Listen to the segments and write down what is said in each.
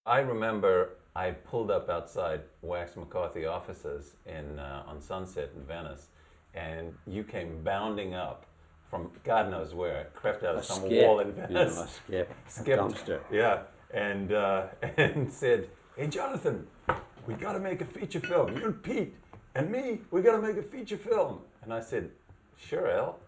I remember I pulled up outside Wax McCarthy offices on Sunset in Venice, and you came bounding up from God knows where, crept out A of some wall skip, in you know, Venice, a skip, a skipped, dumpster. yeah, and and said, "Hey, Jonathan, we got to make a feature film. You and Pete and me, we got to make a feature film." And I said, "Sure, Al."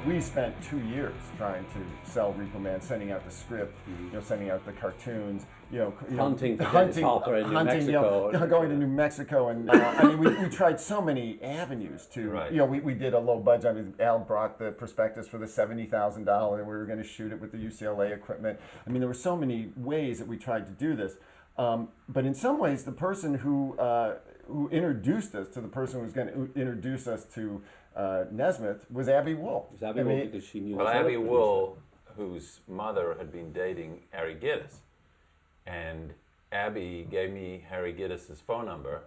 We spent 2 years trying to sell Repo Man, sending out the script, sending out the cartoons, Hunting for Dennis Hopper in New Mexico. going to New Mexico, and I mean, we tried so many avenues to, Right. we did a low budget. I mean, Al brought the prospectus for the $70,000, and we were going to shoot it with the UCLA equipment. I mean, there were so many ways that we tried to do this, but in some ways, the person who introduced us to the person who was going to introduce us to Nesmith was Abby Wool. It was Abby Wool because she knew. Well, the Abby producer. Wool, whose mother had been dating Harry Gittes, and Abby gave me Harry Gittes' phone number.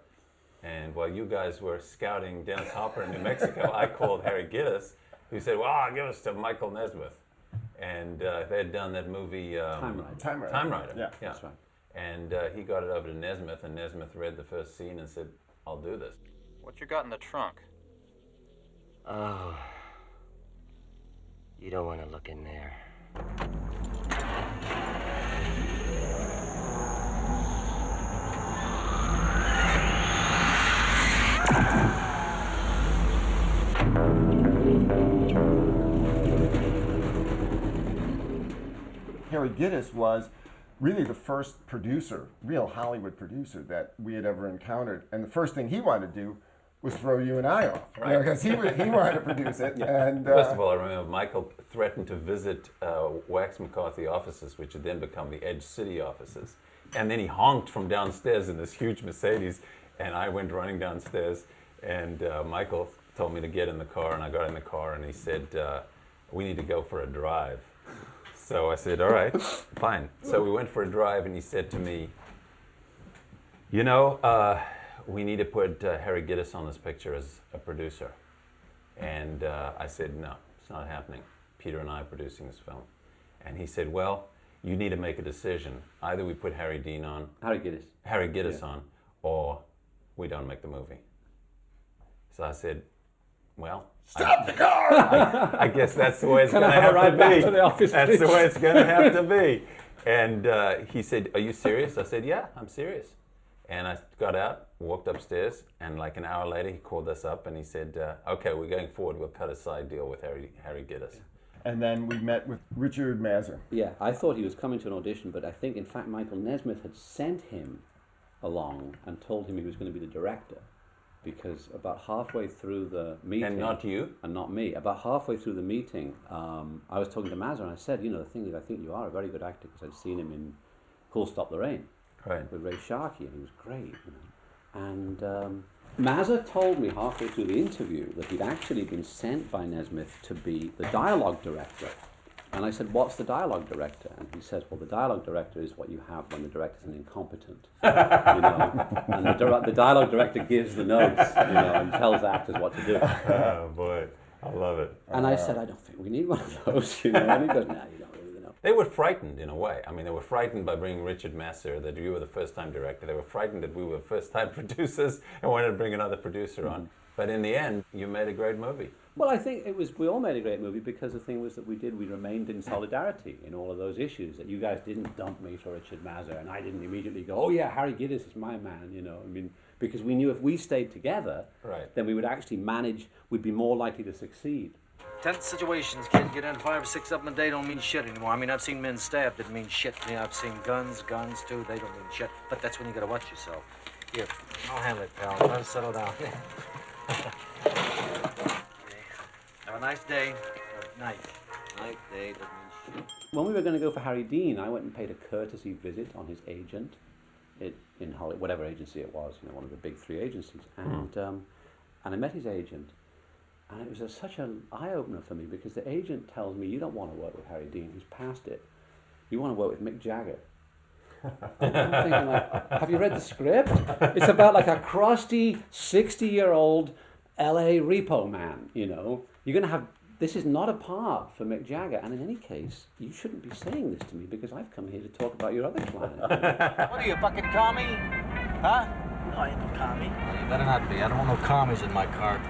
And while you guys were scouting Dennis Hopper in New Mexico, I called Harry Gittes, who said, "Well, give us to Michael Nesmith." And they had done that movie Time Rider. Time Rider. Yeah. That's right. And he got it over to Nesmith, and Nesmith read the first scene and said, "I'll do this." What you got in the trunk? Oh, you don't want to look in there. Harry Gittes was really the first producer, real Hollywood producer that we had ever encountered. And the first thing he wanted to do was throw you and I off, Right. because he wanted to produce it. And First of all, I remember Michael threatened to visit Wax McCarthy offices, which had then become the Edge City offices. And then he honked from downstairs in this huge Mercedes, and I went running downstairs, and Michael told me to get in the car, and I got in the car, and he said, "We need to go for a drive." So I said, "All right, fine." So we went for a drive, and he said to me, "We need to put Harry Gittes on this picture as a producer." And I said, "No, it's not happening. Peter and I are producing this film." And he said, "Well, you need to make a decision. Either we put Harry Gittes on, or we don't make the movie." So I said, "Well, stop the car! I guess that's the way it's Can going I to have have a to ride back be. to the office, That's the please?" way it's going to have to be." And he said, "Are you serious?" I said, "Yeah, I'm serious." And I got out, walked upstairs, and like an hour later, he called us up and he said, "Okay, we're going forward. We'll cut a side deal with Harry Gittes." And then we met with Richard Mazur. Yeah, I thought he was coming to an audition, but I think, in fact, Michael Nesmith had sent him along and told him he was going to be the director, because about halfway through the meeting... And not you? And not me. About halfway through the meeting, I was talking to Mazur, and I said, the thing is, I think you are a very good actor, because I'd seen him in Cool Stop the Rain Right. with Ray Sharkey, and he was great. And Mazur told me halfway through the interview that he'd actually been sent by Nesmith to be the dialogue director. And I said, "What's the dialogue director?" And he says, "Well, the dialogue director is what you have when the director's an incompetent, And the dialogue director gives the notes, and tells actors what to do." Oh, boy. I love it. And I said, "I don't think we need one of those, And he goes, "No, you don't really know." They were frightened in a way. I mean, they were frightened by bringing Richard Masur, that you were the first-time director. They were frightened that we were first-time producers and wanted to bring another producer on. But in the end, you made a great movie. Well, I think we all made a great movie because the thing was that we remained in solidarity in all of those issues, that you guys didn't dump me for Richard Mazur, and I didn't immediately go, "Oh yeah, Harry Gittes is my man," because we knew if we stayed together, Right. then we would actually we'd be more likely to succeed. Tense situations, kid. Get in 5 or 6 of them a day don't mean shit anymore. I mean, I've seen men stabbed that mean shit. I've seen guns too, they don't mean shit. But that's when you gotta watch yourself. Here, I'll handle it, pal. Let us settle down. Have a nice day. Night. Night, day doesn't mean shit. When we were going to go for Harry Dean, I went and paid a courtesy visit on his agent in Hollywood, whatever agency it was, one of the big 3 agencies. And I met his agent, and it was such an eye-opener for me, because the agent tells me, "You don't want to work with Harry Dean, he's past it. You want to work with Mick Jagger." And I'm thinking, like, have you read the script? It's about like a crusty 60-year-old LA repo man, you know. You're going to have, this is not a part for Mick Jagger. And in any case, you shouldn't be saying this to me because I've come here to talk about your other client. What are you, fucking commie? Huh? No, I ain't no commie. Well, you better not be. I don't want no commies in my car.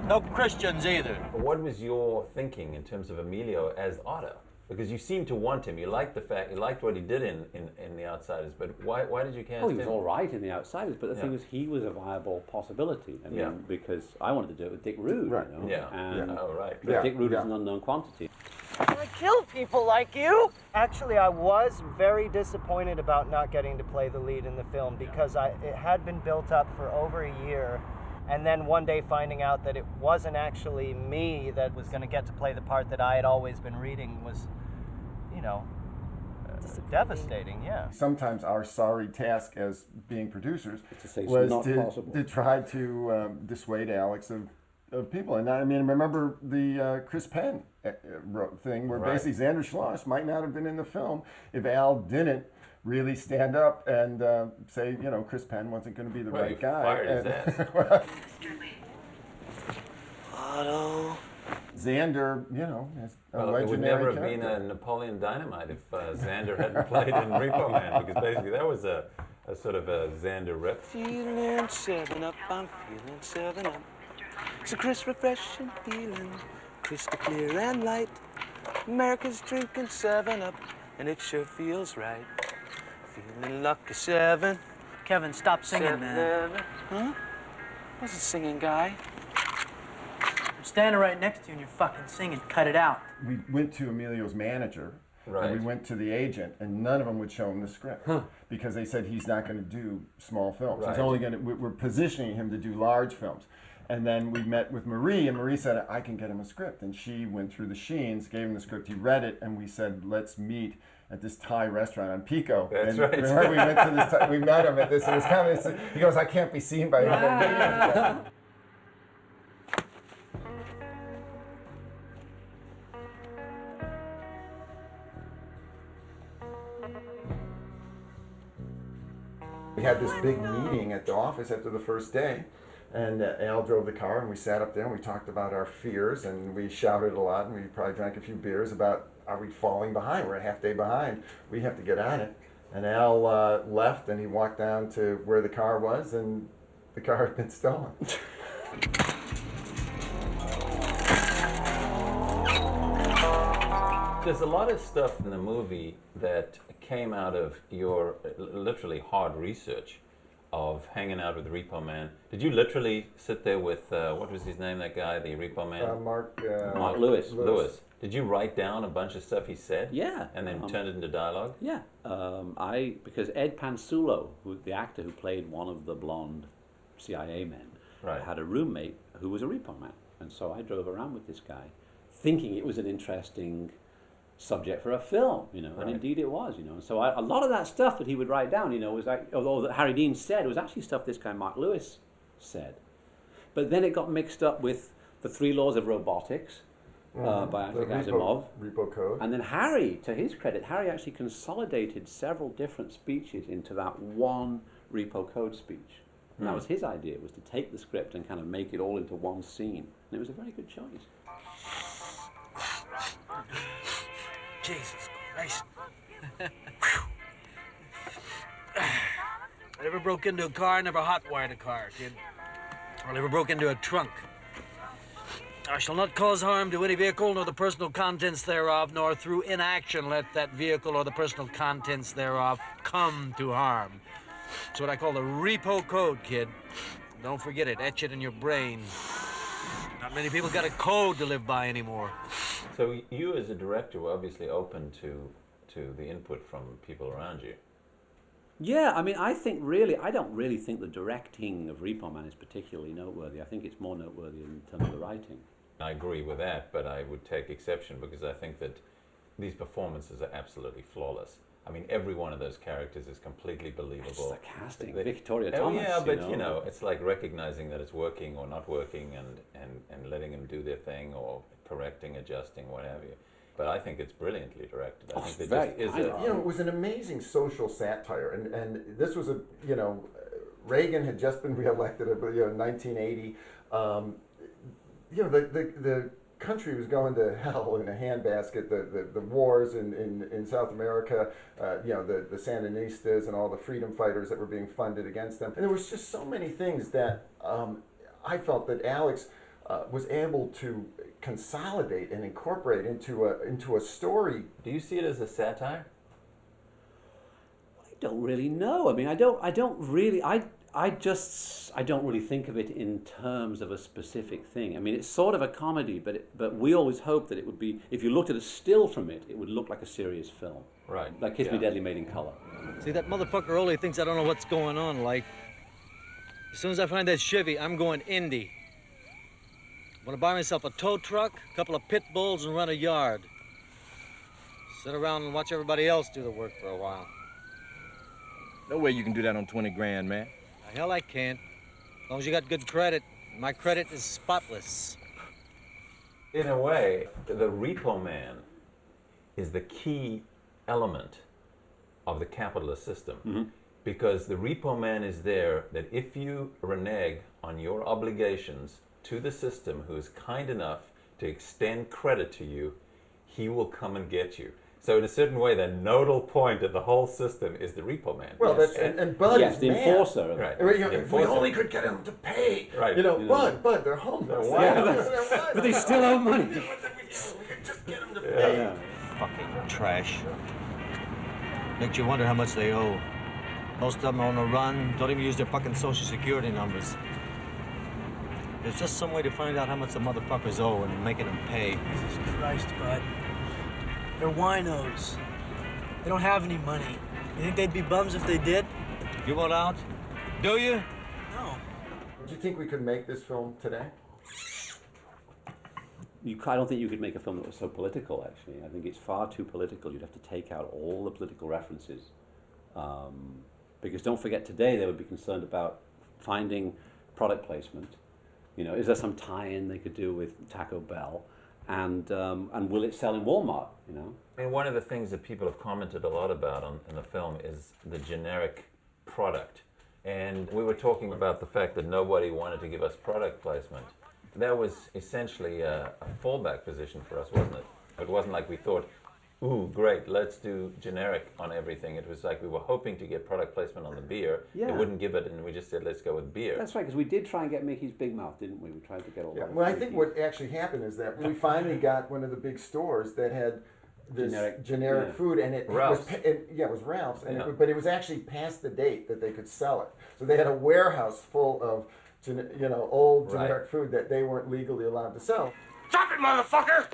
No Christians either. What was your thinking in terms of Emilio as Otto? Because you seemed to want him. You liked what he did in The Outsiders, but why did you cast Oh, he was him? all right in The Outsiders, but the thing Yeah. was, he was a viable possibility. I mean, Yeah. because I wanted to do it with Dick Rude, Right. you know. Yeah. And Oh, right. but Yeah, Dick Rude yeah. was an unknown quantity. I kill people like you. Actually, I was very disappointed about not getting to play the lead in the film because it had been built up for over a year. And then one day finding out that it wasn't actually me that was going to get to play the part that I had always been reading was, you know, devastating, yeah. Sometimes our sorry task as being producers To say it's was not possible. to try to dissuade Alex of people. And I mean, remember the Chris Penn thing where Right. basically Xander Schloss might not have been in the film if Al didn't really stand up and say, you know, Chris Penn wasn't going to be the Well, right you guy. fired his And- ass. Otto. Xander, you know, is a Well, it would legendary never have character. been a Napoleon Dynamite if Xander hadn't played in Repo Man, because basically that was a sort of a Xander rep. Feeling 7-Up, I'm feeling 7-Up. It's a crisp, refreshing feeling, crystal clear and light. America's drinking 7-Up, and it sure feels right. Feeling lucky 7. Kevin, stop singing, man. Huh? What's a singing guy? I'm standing right next to you and you're fucking singing. Cut it out. We went to Emilio's manager, Right. and we went to the agent, and none of them would show him the script because they said he's not going to do small films. Right. He's only going to. We're positioning him to do large films. And then we met with Marie, and Marie said, "I can get him a script." And she went through the Sheens, gave him the script. He read it, and we said, "Let's meet at this Thai restaurant on Pico." That's and right. Remember, we went to this. We met him at this. It was kind of. He goes, "I can't be seen by everyone." We had this big meeting at the office after the first day, and Al drove the car, and we sat up there and we talked about our fears, and we shouted a lot, and we probably drank a few beers about, are we falling behind? We're a half day behind. We have to get on it. And Al left, and he walked down to where the car was, and the car had been stolen. There's a lot of stuff in the movie that came out of your literally hard research of hanging out with Repo Man. Did you literally sit there with, what was his name, that guy, the Repo Man? Mark Lewis. Did you write down a bunch of stuff he said? Yeah. And then turn it into dialogue? Yeah, because Ed Pansulo, the actor who played one of the blonde CIA men, Right. had a roommate who was a repo man, and so I drove around with this guy, thinking it was an interesting subject for a film, you know, Right. and indeed it was, you know. And so a lot of that stuff that he would write down, you know, was like, although that Harry Dean said, it was actually stuff this guy Mark Lewis said, but then it got mixed up with the 3 Laws of Robotics. By Isaac Asimov. Repo Code. And then Harry, to his credit, Harry actually consolidated several different speeches into that one Repo Code speech. And that was his idea, was to take the script and kind of make it all into one scene. And it was a very good choice. Jesus Christ. I never broke into a car, never hotwired a car, kid. I never broke into a trunk. I shall not cause harm to any vehicle, nor the personal contents thereof, nor through inaction let that vehicle or the personal contents thereof come to harm. It's what I call the Repo Code, kid. Don't forget it. Etch it in your brain. Not many people got a code to live by anymore. So you as a director were obviously open to the input from people around you. Yeah, I mean, I don't really think the directing of Repo Man is particularly noteworthy. I think it's more noteworthy in terms of the writing. I agree with that, but I would take exception because I think that these performances are absolutely flawless. I mean, every one of those characters is completely believable. It's the casting. They- Victoria Oh Thomas, yeah, but you know. it's like recognizing that it's working or not working, and letting them do their thing, or correcting, adjusting, what have you. but I think it's brilliantly directed. I think there very- just is I a. know. You know, it was an amazing social satire, and this was a, you know, Reagan had just been reelected, I believe, in 1980. You know, the country was going to hell in a handbasket. The wars in South America, you know, the Sandinistas and all the freedom fighters that were being funded against them. And there was just so many things that I felt that Alex was able to consolidate and incorporate into a story. Do you see it as a satire? I don't really know. I mean, I don't really think of it in terms of a specific thing. I mean, it's sort of a comedy, but we always hope that it would be, if you looked at a still from it, it would look like a serious film. Right. Like Kiss Me Yeah. Deadly made in color. See, that motherfucker Ole thinks I don't know what's going on, like. As soon as I find that Chevy, I'm going indie. I'm gonna buy myself a tow truck, a couple of pit bulls, and run a yard. Sit around and watch everybody else do the work for a while. No way you can do that on 20 grand, man. The hell I can't. As long as you got good credit. My credit is spotless. In a way, the Repo Man is the key element of the capitalist system. Because the Repo Man is there that if you renege on your obligations to the system, who is kind enough to extend credit to you, he will come and get you. So in a certain way, the nodal point of the whole system is the Repo Man. Well, that's and Bud Yes, is the mad. enforcer. Of it. Right. You know, The if we enforcer. only could get them to pay. Right. You know, You know. Bud, they're homeless. Yeah, But they still owe money. Just get them to pay. Yeah. Fucking trash. Makes you wonder how much they owe. Most of them are on the run, don't even use their fucking social security numbers. There's just some way to find out how much the motherfuckers owe and making them pay. Jesus Christ, Bud. They're winos. They don't have any money. You think they'd be bums if they did? You want out? Do you? No. Do you think we could make this film today? I don't think you could make a film that was so political, actually. I think it's far too political. You'd have to take out all the political references. Because don't forget, today they would be concerned about finding product placement. You know, is there some tie-in they could do with Taco Bell? And will it sell in Walmart, you know? And one of the things that people have commented a lot about in the film is the generic product. And we were talking about the fact that nobody wanted to give us product placement. That was essentially a fallback position for us, wasn't it? It wasn't like we thought, ooh, great, let's do generic on everything. It was like we were hoping to get product placement on the beer. They Yeah. wouldn't give it, and we just said, let's go with beer. That's right, because we did try and get Mickey's Big Mouth, didn't we? We tried to get all Yeah. those Well, I think Mickey's. what actually happened is that we finally got one of the big stores that had this generic yeah. food, and it Ralph's. was it was Ralph's, and Yeah. but it was actually past the date that they could sell it. So they had a warehouse full of old Right. generic food that they weren't legally allowed to sell. Drop it, motherfucker!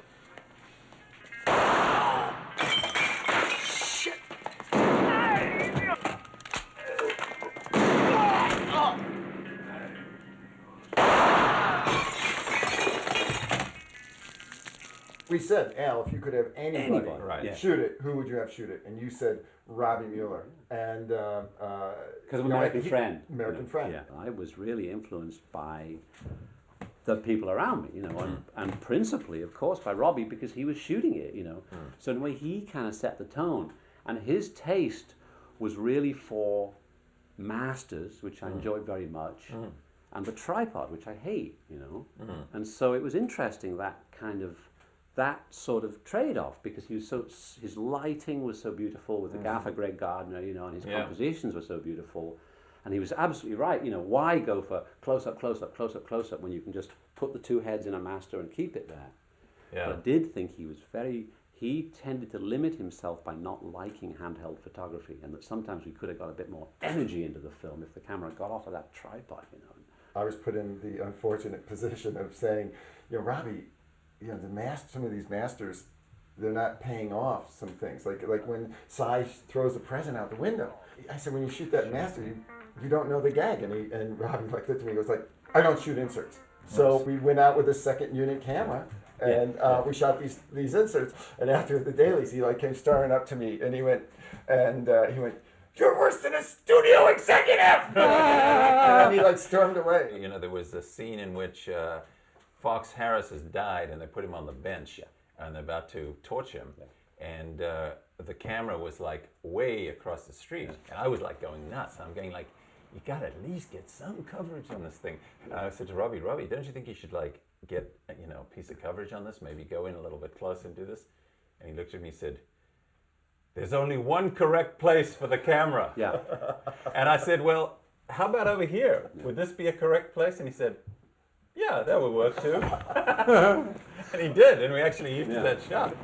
We said, Al, if you could have anybody, Right. yeah. shoot it, who would you have shoot it? And you said Robbie Mueller. And Because of you know, American he- Friend. American you know. Friend. Yeah. I was really influenced by the people around me, you know, and principally, of course, by Robbie, because he was shooting it, you know. So in a way, he kind of set the tone. And his taste was really for Masters, which I enjoyed very much, and the Tripod, which I hate, you know. And so it was interesting, that sort of trade-off, because his lighting was so beautiful with the gaffer Greg Gardner, you know, and his Yeah. compositions were so beautiful. And he was absolutely right, you know, why go for close-up, close-up, close-up, close-up when you can just put the two heads in a master and keep it there? Yeah. But I did think he tended to limit himself by not liking handheld photography, and that sometimes we could have got a bit more energy into the film if the camera got off of that tripod, you know. I was put in the unfortunate position of saying, you know, Robbie, you know, some of these masters, they're not paying off some things. Like when Cy throws a present out the window. I said, when you shoot that master, you don't know the gag. And Robbie looked at me and was like, I don't shoot inserts. So we went out with a second unit camera and we shot these inserts. And after the dailies, he came staring up to me and he went, you're worse than a studio executive! And then he stormed away. You know, there was a scene in which Fox Harris has died, and they put him on the bench. and they're about to torch him. And the camera was like way across the street. And I was like going nuts. I'm going like, you got to at least get some coverage on this thing. And I said to Robbie, don't you think you should like get, you know, a piece of coverage on this? Maybe go in a little bit closer and do this? And he looked at me and said, there's only one correct place for the camera. Yeah. And I said, well, how about over here? Would this be a correct place? And he said, yeah, that would work too. And he did, and we actually used that shot.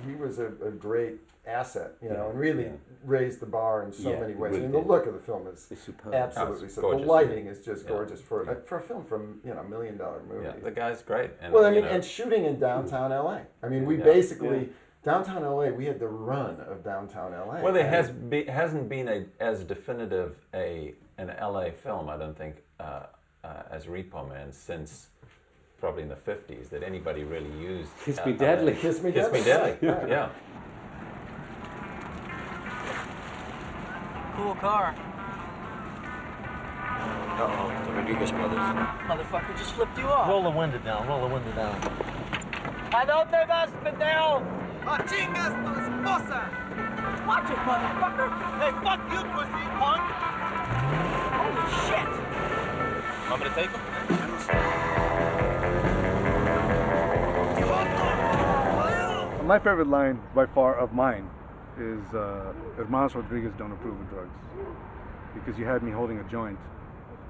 He was a great asset, you know, and really raised the bar in so many ways. Really I mean, the look of the film is superb. absolutely It's so. The gorgeous. lighting is just gorgeous for a film from, you know, $1 million movie. Yeah, the guy's great. And, Well, I you mean, know, and shooting in downtown LA. I mean, we basically downtown LA. We had the run of downtown LA. well, there hasn't been as definitive an LA film, I don't think, as Repo Man since probably in the 50s that anybody really used. Kiss Me Deadly. Kiss Me Kiss Me Deadly. Deadly. Yeah. Cool car. Uh-oh, the Rodriguez brothers. Motherfucker just flipped you off. Roll the window down, roll the window down. ¿A dónde vas, pendejo? ¡A chingas tu esposa! Watch it, motherfucker! Hey, fuck you, pussy, punk! Holy shit! Want me to take him? My favorite line by far of mine is Hermanos Rodriguez don't approve of drugs, because you had me holding a joint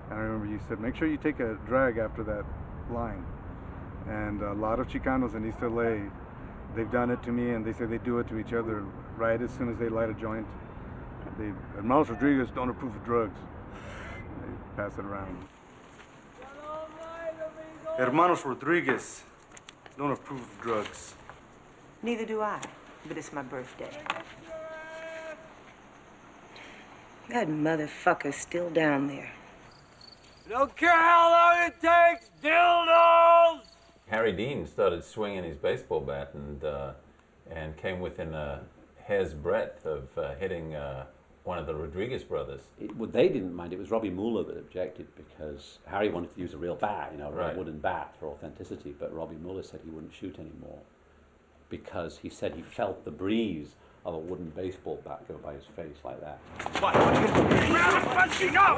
and I remember you said make sure you take a drag after that line, and a lot of Chicanos in East LA, they've done it to me and they say they do it to each other right as soon as they light a joint. Hermanos Rodriguez don't approve of drugs. They pass it around. Hermanos Rodriguez don't approve of drugs. Neither do I, but it's my birthday. That motherfucker's still down there. Don't care how long it takes, dildos! Harry Dean started swinging his baseball bat and came within a hair's breadth of hitting one of the Rodriguez brothers. They didn't mind. It was Robbie Mueller that objected because Harry wanted to use a real bat, a Right. wooden bat for authenticity, but Robbie Mueller said he wouldn't shoot anymore because he said he felt the breeze of a wooden baseball bat go by his face like that. What are you doing?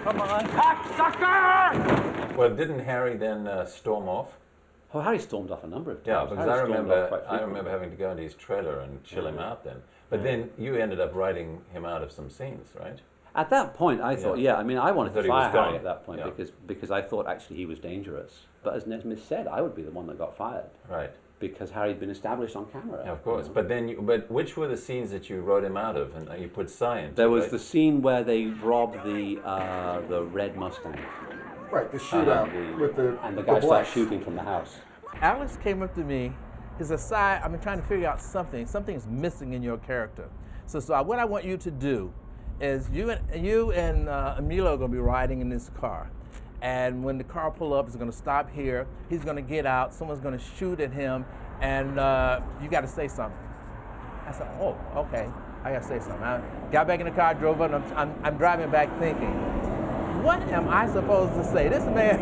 Come on, cocksucker! Well, didn't Harry then storm off? Oh, Harry stormed off a number of times. Yeah, because Harry stormed off quite I frequently. remember having to go into his trailer and chill him out then. But then you ended up writing him out of some scenes, right? At that point, I thought, I mean, I wanted Thought to he was fire Harry gone. at that point Yeah. because I thought actually he was dangerous. But as Nesmith said, I would be the one that got fired Right. because Harry had been established on camera. Yeah, of course. But then, but which were the scenes that you wrote him out of, and you put science? There was right? the scene where they robbed the red Mustang. Right, the shootout with the And the guy starts blacks. shooting from the house. Alex came up to me. His aside, I've been trying to figure out something. Something's missing in your character. So what I want you to do is you and Emilio are going to be riding in this car. And when the car pull up, it's going to stop here. He's going to get out. Someone's going to shoot at him. And you got to say something. I said, oh, okay. I got to say something. I got back in the car, drove up, and I'm driving back thinking, what am I supposed to say? This man,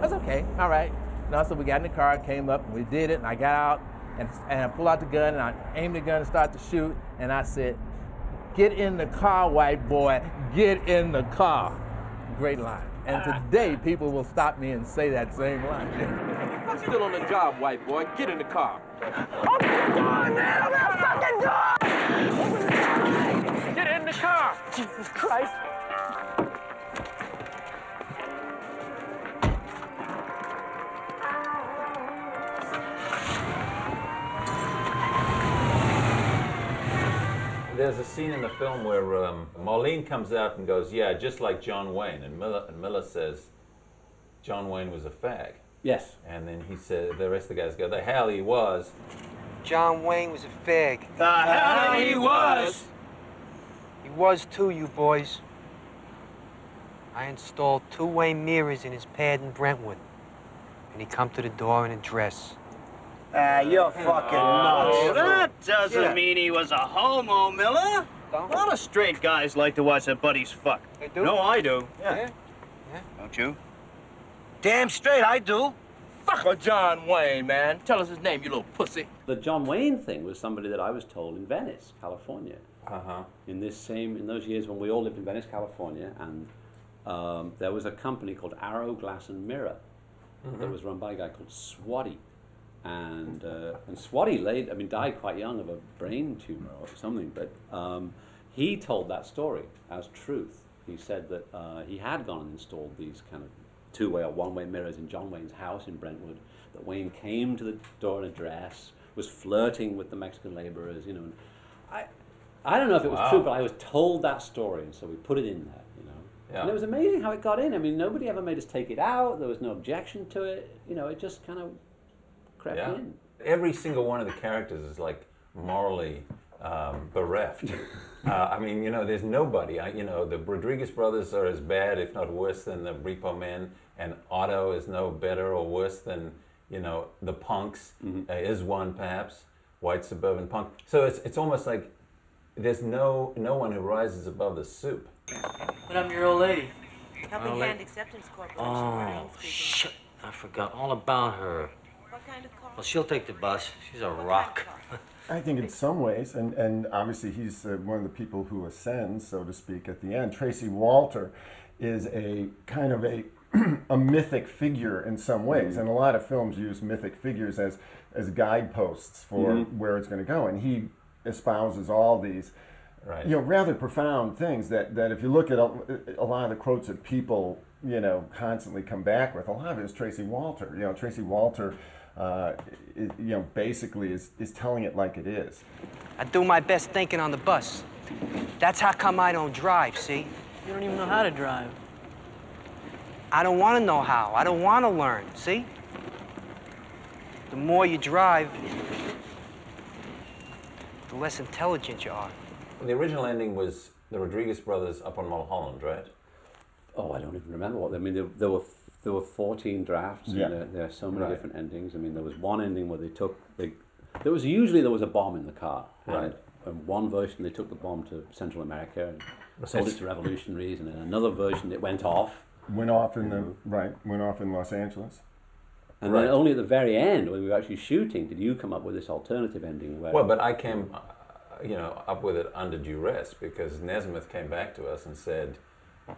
that's okay, all right. No, so we got in the car, came up, and we did it, and I got out, and I pulled out the gun, and I aimed the gun and started to shoot, and I said, get in the car, white boy, get in the car. Great line. And today, people will stop me and say that same line. Still on the job, white boy. Get in the car. Open the door, man! Open the fucking door! Open the door! Get in the car! Jesus Christ! There's a scene in the film where Marlene comes out and goes, yeah, just like John Wayne. And Miller says, John Wayne was a fag. Yes. And then he said, the rest of the guys go, the hell he was. John Wayne was a fag. The hell he was! He was too, you boys. I installed two-way mirrors in his pad in Brentwood. And he come to the door in a dress. You're fucking nuts. Oh, that doesn't mean he was a homo, Miller. Don't? A lot of straight guys like to watch their buddies fuck. They do? No, I do. Yeah? Don't you? Damn straight, I do. Fuck John Wayne, man. Tell us his name, you little pussy. The John Wayne thing was somebody that I was told in Venice, California. Uh-huh. In those years when we all lived in Venice, California, and there was a company called Arrow Glass and Mirror that was run by a guy called Swatty. And Swatty died quite young of a brain tumor or something, but he told that story as truth. He said that he had gone and installed these kind of two-way or one-way mirrors in John Wayne's house in Brentwood, that Wayne came to the door in a dress, was flirting with the Mexican laborers, you know. And I don't know if it was true, but I was told that story, and so we put it in there, you know. Yeah. And it was amazing how it got in. I mean, nobody ever made us take it out. There was no objection to it. You know, it just kind of crept in. Every single one of the characters is like morally bereft. I mean, you know, there's nobody. You know, the Rodriguez brothers are as bad, if not worse, than the Repo Men, and Otto is no better or worse than, you know, the punks. Is one perhaps, white suburban punk. So it's almost like there's no one who rises above the soup. What happened to your old lady? Helping Hand Acceptance Corporation. Oh, shit. I forgot all about her. What kind of car? Well, she'll take the bus. She's a rock. I think in some ways, and obviously he's one of the people who ascends, so to speak, at the end. Tracy Walter is a kind of a mythic figure in some ways, and a lot of films use mythic figures as guideposts for where it's going to go, and he espouses all these you know, rather profound things that if you look at a lot of the quotes that people, you know, constantly come back with, a lot of it is Tracy Walter. You know, Tracy Walter you know, basically is telling it like it is. I do my best thinking on the bus. That's how come I don't drive, see? You don't even know how to drive. I don't want to know how. I don't want to learn, see? The more you drive, the less intelligent you are. The original ending was the Rodriguez brothers up on Mulholland, right? Oh, I don't even remember what. I mean, there were 14 drafts. Yeah. And there are so many different endings. I mean, there was one ending where there was a bomb in the car. Right. And one version they took the bomb to Central America and sold it to revolutionaries, and in another version it went off. Went off in Los Angeles. And then only at the very end, when we were actually shooting, did you come up with this alternative ending? Where But I came, you know, up with it under duress because Nesmith came back to us and said,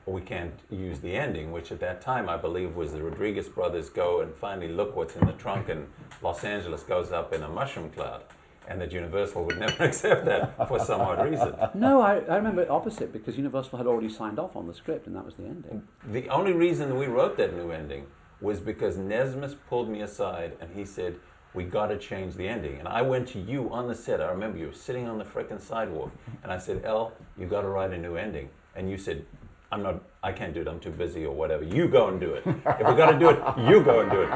we can't use the ending, which at that time I believe was the Rodriguez brothers go and finally look what's in the trunk, and Los Angeles goes up in a mushroom cloud, and that Universal would never accept that for some odd reason. No, I remember it opposite, because Universal had already signed off on the script, and that was the ending. The only reason we wrote that new ending was because Nesmith pulled me aside and he said, we got to change the ending. And I went to you on the set. I remember you were sitting on the frickin' sidewalk, and I said, El, you got to write a new ending. And you said, I can't do it, I'm too busy or whatever. You go and do it. If we got to do it, you go and do it.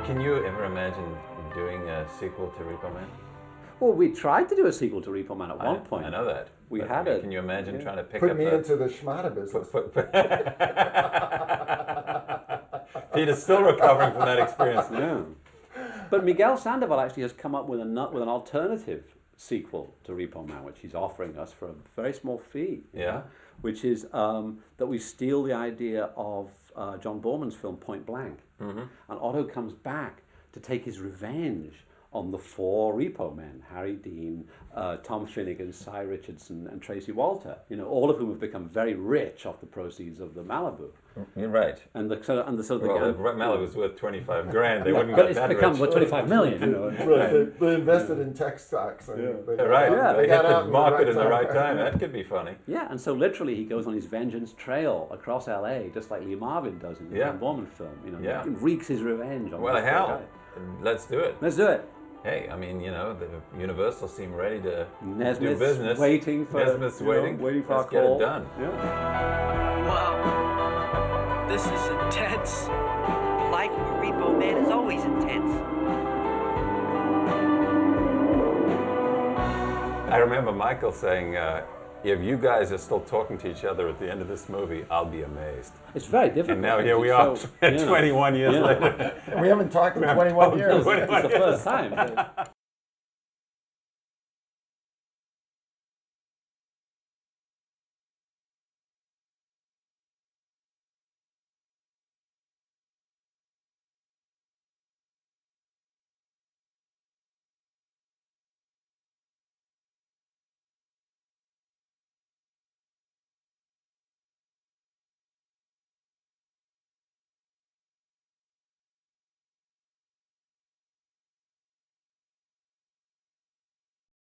Can you ever imagine doing a sequel to Repo Man? Well, we tried to do a sequel to Repo Man at one point. I know that. We But had it. Can you imagine trying to pick Put up me the... into the schmata business. Peter's still recovering from that experience. Yeah. But Miguel Sandoval actually has come up with an alternative sequel to Repo Man, which he's offering us for a very small fee. Yeah. Which is that we steal the idea of John Borman's film Point Blank. Mm-hmm. And Otto comes back to take his revenge on the four Repo Men: Harry Dean, Tom Finnegan, Cy Richardson, and Tracy Walter. You know, all of whom have become very rich off the proceeds of the Malibu. You're right. And the Malibu's worth 25 grand. They wouldn't but get it's that become rich. what, 25 million. You know. Right. They invested in tech stocks. And they got Right. out- They got hit out the market in the time right frame. time. That could be funny. Yeah, and so literally he goes on his vengeance trail across LA, just like Lee Marvin does in the John Borman film. You know, Yeah. he wreaks his revenge on Well, this hell, guy. let's do it. Let's do it. Hey, I mean, you know, the Universal seem ready to Nesmith's do business. waiting for Nesmith's you know, waiting for Let's our get call. it done. Wow. This is intense. Life with Repo Man is always intense. I remember Michael saying, if you guys are still talking to each other at the end of this movie, I'll be amazed. It's very difficult. And now because here we it's are, so, 21 years later. We haven't talked in 21 years. It's the first time.